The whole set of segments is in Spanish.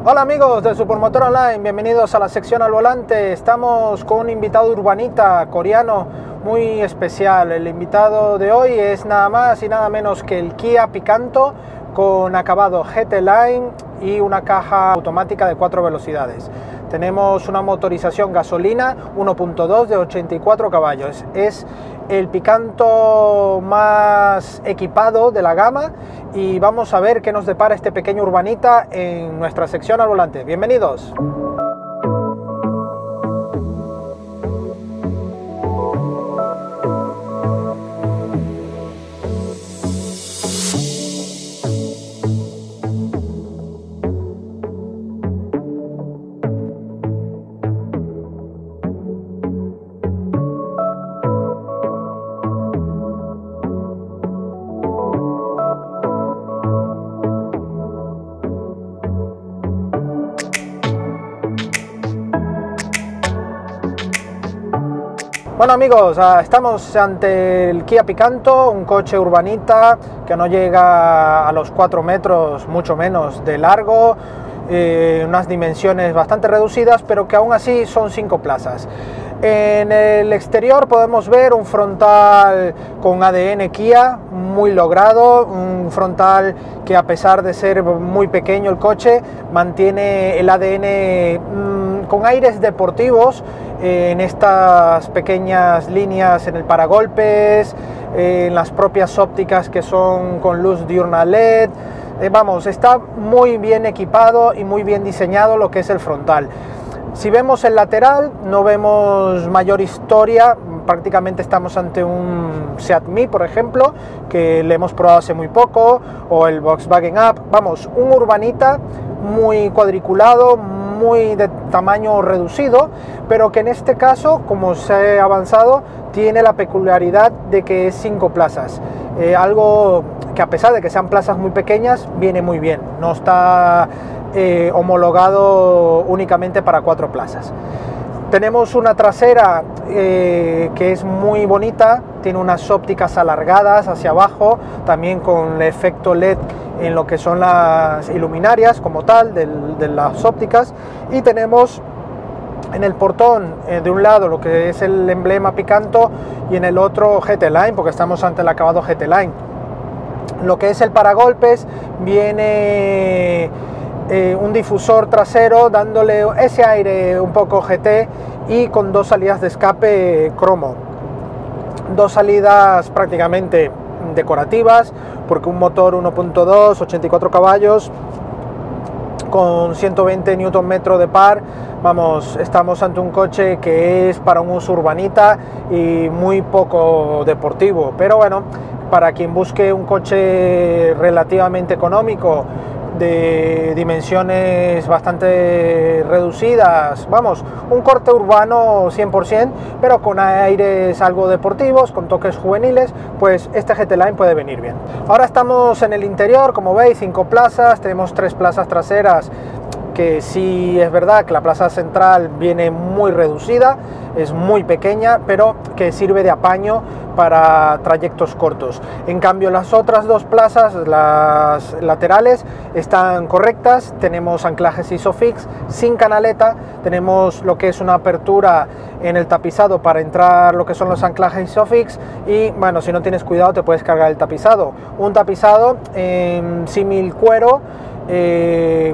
Hola amigos de Supermotor Online, bienvenidos a la sección al volante. Estamos con un invitado urbanita coreano muy especial. El invitado de hoy es nada más y nada menos que el Kia Picanto con acabado GT Line y una caja automática de 4 velocidades. Tenemos una motorización gasolina 1.2 de 84 caballos. Es el Picanto más equipado de la gama y vamos a ver qué nos depara este pequeño urbanita en nuestra sección al volante. Bienvenidos. Bueno amigos, estamos ante el Kia Picanto, un coche urbanita que no llega a los 4 metros, mucho menos de largo, unas dimensiones bastante reducidas, pero que aún así son 5 plazas. En el exterior podemos ver un frontal con ADN Kia muy logrado, un frontal que a pesar de ser muy pequeño el coche, mantiene el ADN con aires deportivos en estas pequeñas líneas en el paragolpes, en las propias ópticas que son con luz diurna LED. Vamos, está muy bien equipado y muy bien diseñado lo que es el frontal. Si vemos el lateral, no vemos mayor historia, prácticamente estamos ante un Seat Mii, por ejemplo, que le hemos probado hace muy poco, o el Volkswagen Up. Vamos, un urbanita muy cuadriculado, muy de tamaño reducido, pero que en este caso, como se ha avanzado, tiene la peculiaridad de que es 5 plazas. Algo que a pesar de que sean plazas muy pequeñas, viene muy bien, no está homologado únicamente para 4 plazas. Tenemos una trasera que es muy bonita, tiene unas ópticas alargadas hacia abajo, también con el efecto LED en lo que son las iluminarias como tal de las ópticas, y tenemos en el portón de un lado lo que es el emblema Picanto y en el otro GT Line, porque estamos ante el acabado GT Line. Lo que es el paragolpes viene un difusor trasero dándole ese aire un poco GT y con 2 salidas de escape cromo, 2 salidas prácticamente decorativas, porque un motor 1.2, 84 caballos con 120 Nm de par. Vamos, estamos ante un coche que es para un uso urbanita y muy poco deportivo, pero bueno, para quien busque un coche relativamente económico, de dimensiones bastante reducidas, vamos, un corte urbano 100%, pero con aires algo deportivos, con toques juveniles, pues este GT Line puede venir bien. Ahora estamos en el interior, como veis, 5 plazas, tenemos 3 plazas traseras, que sí es verdad que la plaza central viene muy reducida, es muy pequeña, pero que sirve de apaño para trayectos cortos. En cambio, las otras 2 plazas, las laterales, están correctas. Tenemos anclajes ISOFIX sin canaleta, tenemos lo que es una apertura en el tapizado para entrar lo que son los anclajes ISOFIX, y bueno, si no tienes cuidado te puedes cargar el tapizado. Un tapizado en símil cuero,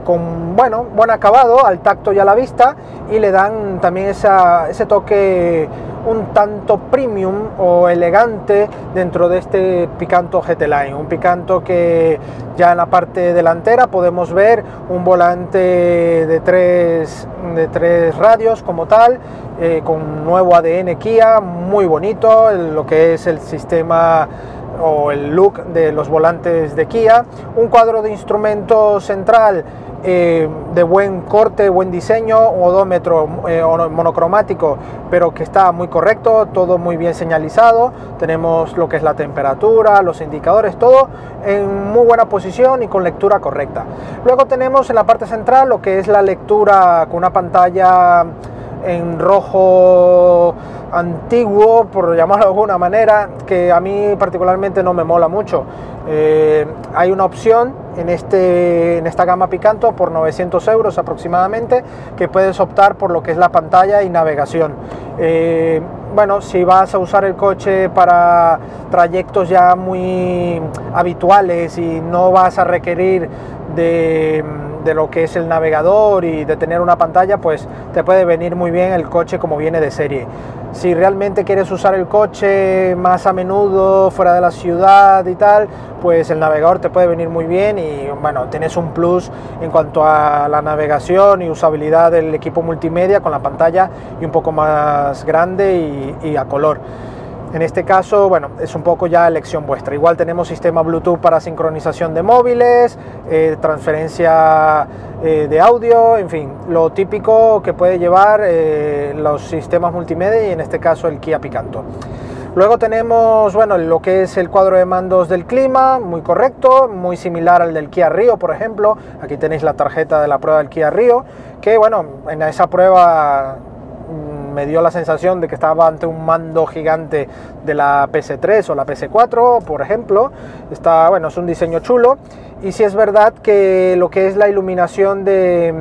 con buen acabado al tacto y a la vista, y le dan también ese toque un tanto premium o elegante dentro de este Picanto GT Line. Un Picanto que ya en la parte delantera podemos ver un volante de 3 radios como tal, con nuevo ADN Kia, muy bonito, lo que es el sistema o el look de los volantes de Kia, un cuadro de instrumentos central de buen corte, buen diseño, odómetro monocromático, pero que está muy correcto, todo muy bien señalizado. Tenemos lo que es la temperatura, los indicadores, todo en muy buena posición y con lectura correcta. Luego tenemos en la parte central lo que es la lectura con una pantalla en rojo antiguo, por llamarlo de alguna manera, que a mí particularmente no me mola mucho. Hay una opción en esta gama Picanto por 900 euros aproximadamente, que puedes optar por lo que es la pantalla y navegación. Bueno, si vas a usar el coche para trayectos ya muy habituales y no vas a requerir de lo que es el navegador y de tener una pantalla, pues te puede venir muy bien el coche como viene de serie. Si realmente quieres usar el coche más a menudo fuera de la ciudad y tal, pues el navegador te puede venir muy bien y bueno, tienes un plus en cuanto a la navegación y usabilidad del equipo multimedia con la pantalla y un poco más grande y a color. En este caso, bueno, es un poco ya elección vuestra. Igual tenemos sistema Bluetooth para sincronización de móviles, transferencia de audio, en fin, lo típico que puede llevar los sistemas multimedia y en este caso el Kia Picanto. Luego tenemos, bueno, lo que es el cuadro de mandos del clima, muy correcto, muy similar al del Kia Rio, por ejemplo. Aquí tenéis la tarjeta de la prueba del Kia Rio, que bueno, en esa prueba me dio la sensación de que estaba ante un mando gigante de la PS3 o la PS4, por ejemplo. Está, bueno, es un diseño chulo. Y sí es verdad que lo que es la iluminación de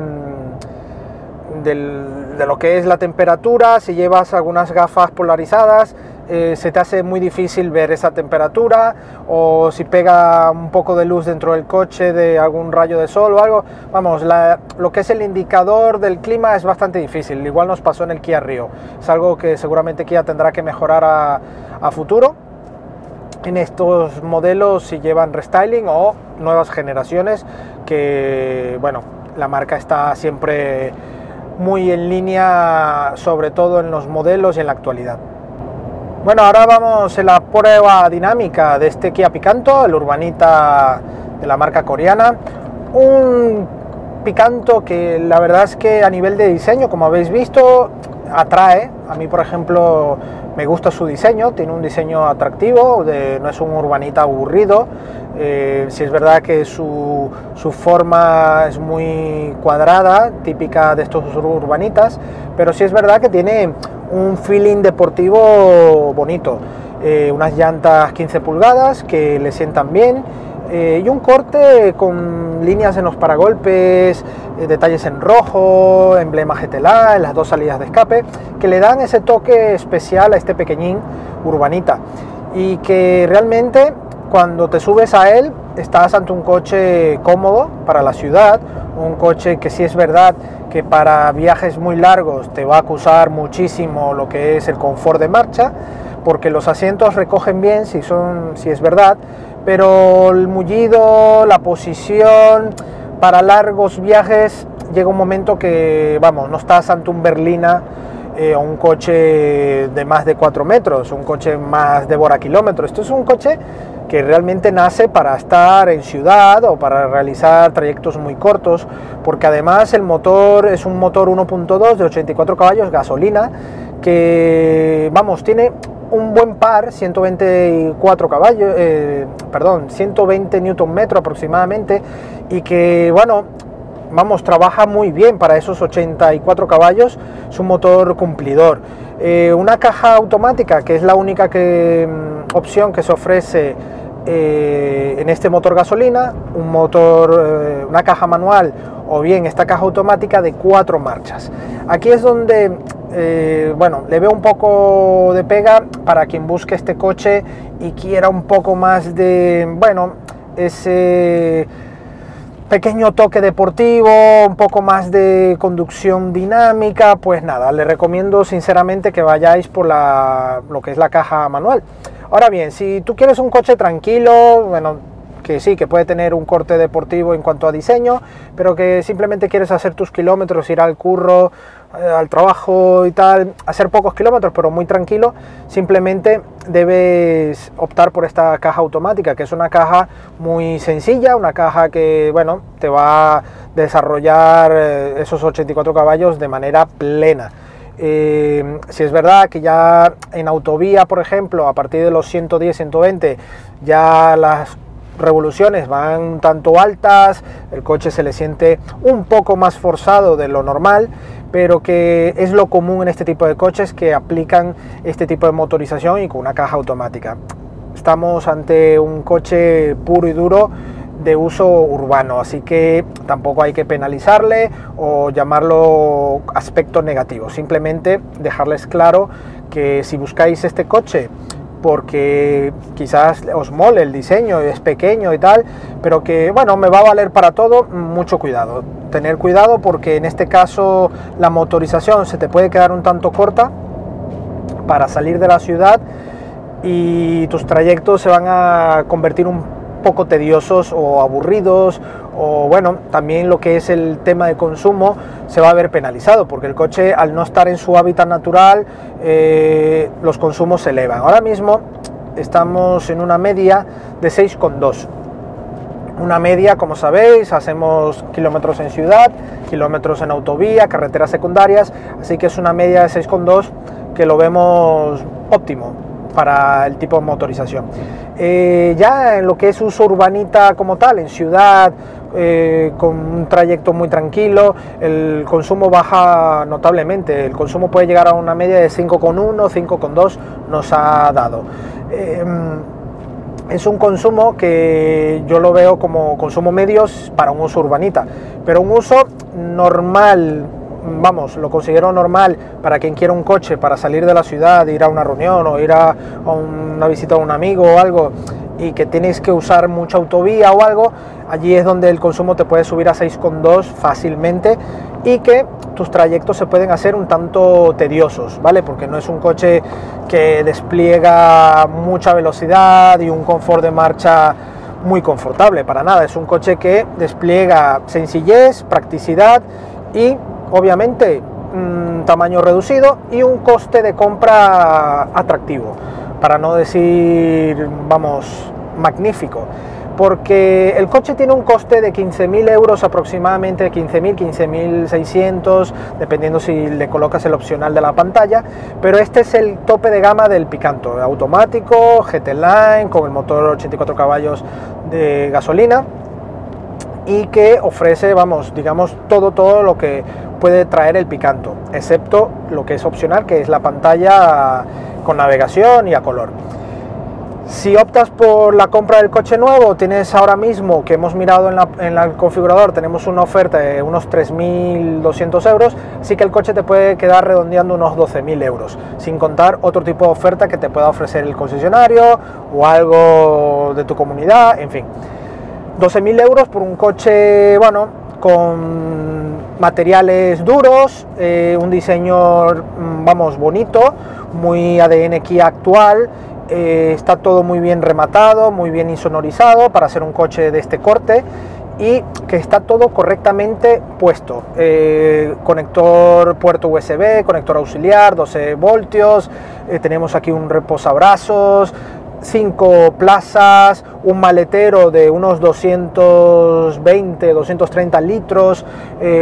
lo que es la temperatura, si llevas algunas gafas polarizadas, se te hace muy difícil ver esa temperatura, o si pega un poco de luz dentro del coche de algún rayo de sol o algo, vamos, lo que es el indicador del clima es bastante difícil. Igual nos pasó en el Kia Rio, es algo que seguramente Kia tendrá que mejorar a futuro en estos modelos si llevan restyling o nuevas generaciones, que bueno, la marca está siempre muy en línea, sobre todo en los modelos y en la actualidad. Bueno, ahora vamos en la prueba dinámica de este Kia Picanto, el Urbanita de la marca coreana. Un Picanto que la verdad es que a nivel de diseño, como habéis visto, atrae. A mí, por ejemplo, me gusta su diseño, tiene un diseño atractivo, no es un Urbanita aburrido. Sí es verdad que su forma es muy cuadrada, típica de estos Urbanitas, pero sí es verdad que tiene un feeling deportivo bonito. Unas llantas 15 pulgadas que le sientan bien, y un corte con líneas en los paragolpes, detalles en rojo, emblema GTLA en las dos salidas de escape, que le dan ese toque especial a este pequeñín Urbanita, y que realmente cuando te subes a él estás ante un coche cómodo para la ciudad, un coche que sí es verdad que para viajes muy largos te va a acusar muchísimo lo que es el confort de marcha, porque los asientos recogen bien, si es verdad, pero el mullido, la posición, para largos viajes llega un momento que, vamos, no estás ante un Berlina o un coche de más de 4 metros, un coche más de kilómetros. Esto es un coche que realmente nace para estar en ciudad o para realizar trayectos muy cortos, porque además el motor es un motor 1.2 de 84 caballos, gasolina, que, vamos, tiene un buen par, 124 caballos, 120 Nm aproximadamente, y que, bueno, vamos, trabaja muy bien para esos 84 caballos, es un motor cumplidor. Una caja automática, que es la única opción que se ofrece en este motor gasolina, una caja manual o bien esta caja automática de 4 marchas. Aquí es donde bueno, le veo un poco de pega para quien busque este coche y quiera un poco más de, bueno, ese pequeño toque deportivo, un poco más de conducción dinámica. Pues nada, le recomiendo sinceramente que vayáis por lo que es la caja manual. Ahora bien, si tú quieres un coche tranquilo, bueno, que sí, que puede tener un corte deportivo en cuanto a diseño, pero que simplemente quieres hacer tus kilómetros, ir al curro, al trabajo y tal, hacer pocos kilómetros, pero muy tranquilo, simplemente debes optar por esta caja automática, que es una caja muy sencilla, una caja que, bueno, te va a desarrollar esos 84 caballos de manera plena. Si es verdad que ya en autovía, por ejemplo, a partir de los 110, 120, ya las revoluciones van un tanto altas, el coche se le siente un poco más forzado de lo normal, pero que es lo común en este tipo de coches que aplican este tipo de motorización y con una caja automática. Estamos ante un coche puro y duro de uso urbano, así que tampoco hay que penalizarle o llamarlo aspecto negativo, simplemente dejarles claro que si buscáis este coche porque quizás os mole el diseño, es pequeño y tal, pero que bueno, me va a valer para todo, mucho cuidado, tener cuidado porque en este caso la motorización se te puede quedar un tanto corta para salir de la ciudad y tus trayectos se van a convertir un poco tediosos o aburridos, o bueno, también lo que es el tema de consumo se va a ver penalizado porque el coche, al no estar en su hábitat natural, los consumos se elevan. Ahora mismo estamos en una media de 6,2. Una media, como sabéis, hacemos kilómetros en ciudad, kilómetros en autovía, carreteras secundarias, así que es una media de 6,2 que lo vemos óptimo para el tipo de motorización. Ya en lo que es uso urbanita como tal, en ciudad, con un trayecto muy tranquilo, el consumo baja notablemente, el consumo puede llegar a una media de 5,1, 5,2 nos ha dado. Es un consumo que yo lo veo como consumo medios para un uso urbanita, pero un uso normal, vamos, lo considero normal para quien quiera un coche para salir de la ciudad, ir a una reunión o ir a una visita a un amigo o algo, y que tienes que usar mucha autovía o algo, allí es donde el consumo te puede subir a 6,2 fácilmente y que tus trayectos se pueden hacer un tanto tediosos, ¿vale? Porque no es un coche que despliega mucha velocidad y un confort de marcha muy confortable, para nada, es un coche que despliega sencillez, practicidad y obviamente un tamaño reducido y un coste de compra atractivo, para no decir, vamos, magnífico, porque el coche tiene un coste de 15.000 euros aproximadamente, 15.000, 15.600, dependiendo si le colocas el opcional de la pantalla, pero este es el tope de gama del Picanto, automático, GT Line, con el motor 84 caballos de gasolina, y que ofrece, vamos, digamos, todo lo que puede traer el Picanto, excepto lo que es opcional, que es la pantalla con navegación y a color. Si optas por la compra del coche nuevo, tienes ahora mismo, que hemos mirado en el configurador, tenemos una oferta de unos 3.200 euros, así que el coche te puede quedar redondeando unos 12.000 euros, sin contar otro tipo de oferta que te pueda ofrecer el concesionario o algo de tu comunidad, en fin. 12.000 euros por un coche, bueno, con materiales duros, un diseño, vamos, bonito, muy ADN Kia actual, está todo muy bien rematado, muy bien insonorizado para ser un coche de este corte y que está todo correctamente puesto. Conector puerto USB, conector auxiliar, 12 voltios, tenemos aquí un reposabrazos, 5 plazas, un maletero de unos 220, 230 litros,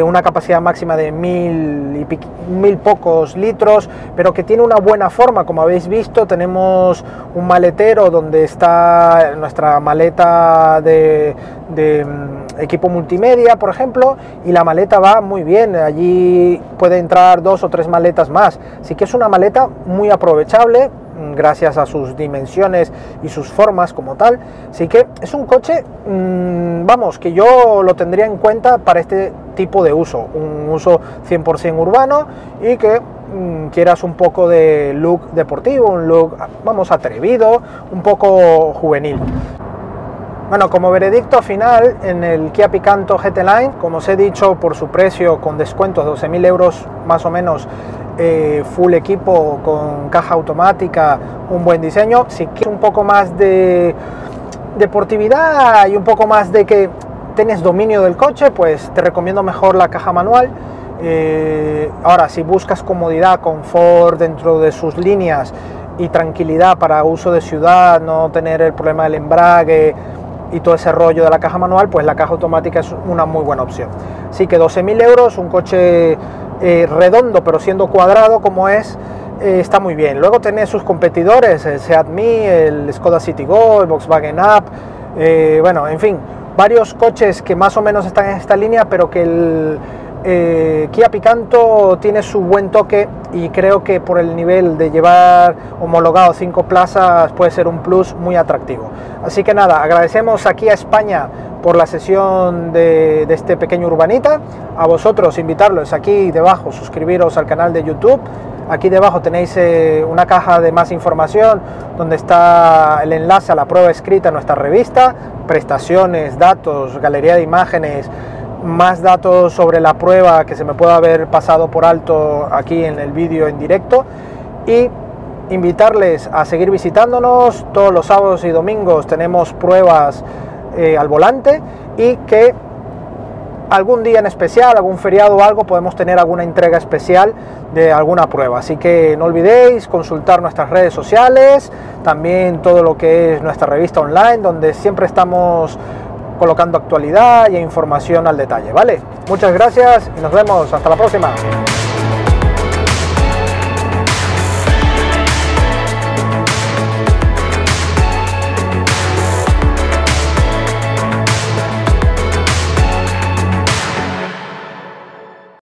una capacidad máxima de 1.000 pocos litros, pero que tiene una buena forma. Como habéis visto, tenemos un maletero donde está nuestra maleta de equipo multimedia, por ejemplo, y la maleta va muy bien, allí puede entrar 2 o 3 maletas más, así que es una maleta muy aprovechable gracias a sus dimensiones y sus formas como tal, así que es un coche, vamos, que yo lo tendría en cuenta para este tipo de uso, un uso 100% urbano y que quieras un poco de look deportivo, un look, vamos, atrevido, un poco juvenil. Bueno, como veredicto final, en el Kia Picanto GT Line, como os he dicho, por su precio con descuentos, 12.000 euros más o menos, full equipo con caja automática, un buen diseño. Si quieres un poco más de deportividad y un poco más de que tienes dominio del coche, pues te recomiendo mejor la caja manual. Ahora, si buscas comodidad, confort dentro de sus líneas y tranquilidad para uso de ciudad, no tener el problema del embrague y todo ese rollo de la caja manual, pues la caja automática es una muy buena opción. Así que 12.000 euros, un coche redondo pero siendo cuadrado como es, está muy bien. Luego tenés sus competidores, el Seat Mii, el Skoda Citigo, el Volkswagen Up, bueno, en fin, varios coches que más o menos están en esta línea, pero que el Kia Picanto tiene su buen toque y creo que por el nivel de llevar homologado 5 plazas puede ser un plus muy atractivo. Así que nada, agradecemos aquí a España por la sesión de este pequeño urbanita. A vosotros invitarlos aquí debajo, suscribiros al canal de YouTube. Aquí debajo tenéis una caja de más información donde está el enlace a la prueba escrita en nuestra revista, prestaciones, datos, galería de imágenes, más datos sobre la prueba que se me pueda haber pasado por alto aquí en el vídeo en directo, y invitarles a seguir visitándonos. Todos los sábados y domingos tenemos pruebas al volante, y que algún día en especial, algún feriado o algo, podemos tener alguna entrega especial de alguna prueba. Así que no olvidéis consultar nuestras redes sociales, también todo lo que es nuestra revista online, donde siempre estamos colocando actualidad e información al detalle, ¿vale? Muchas gracias y nos vemos hasta la próxima.